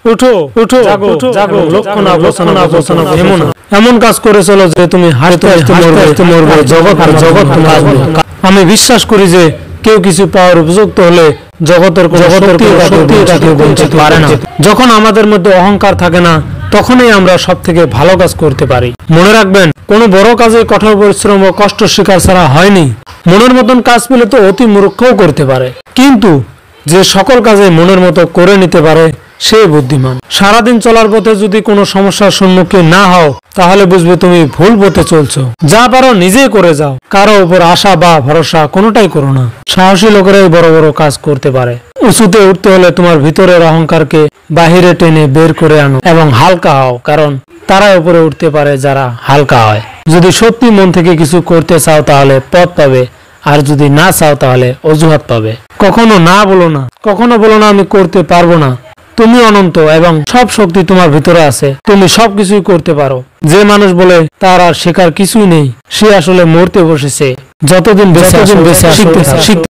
উঠো উঠো জাগো জাগো লক্ষণ আবসনা আবসনা এমন কাজ করে চলো যে তুমি হাসতে হাসতে মরবে জগৎ আর জগৎ তোমার আসবে। আমি বিশ্বাস করি যে কেউ কিছু পাওয়ার উপযুক্ত হলে জগতের শক্তি বঞ্চিত পারে না। যখন আমাদের মধ্যে অহংকার থাকে না তখনই আমরা সব থেকে ভালো কাজ করতে পারি। মনে রাখবেন, কোনো বড় কাজে কঠোর পরিশ্রম ও কষ্ট স্বীকার ছাড়া হয়নি। মনের মতন কাজ পেলে তো অতি মূর্খও করতে পারে, কিন্তু যে সকল কাজে মনের মতো করে নিতে পারে সে বুদ্ধিমান। সারাদিন চলার পথে যদি কোনো সমস্যার সম্মুখীন না হও তাহলে বুঝবে তুমি ভুল পথে চলছো। যা পারো নিজেই করে যাও, কারো উপর আশা বা ভরসা কোনোটাই করো না। সাহসী লোকেরাই বড় বড় কাজ করতে পারে। উঁচুতে উঠতে হলে তোমার ভিতরের অহংকারকে বাহিরে টেনে বের করে আনো এবং হালকা হও, কারণ তারা উপরে উঠতে পারে যারা হালকা হয়। যদি সত্যি মন থেকে কিছু করতে চাও তাহলে পথ পাবে, আর যদি না চাও তাহলে অজুহাত পাবে। কখনো না বলো না, কখনো বলো না আমি করতে পারবো না। তুমি অনন্ত এবং সব শক্তি তোমার ভিতরে আছে, তুমি সবকিছুই করতে পারো। যে মানুষ বলে তার আর শেখার কিছুই নেই, সে আসলে মরতে বসেছে। যতদিন বেঁচে শিখতে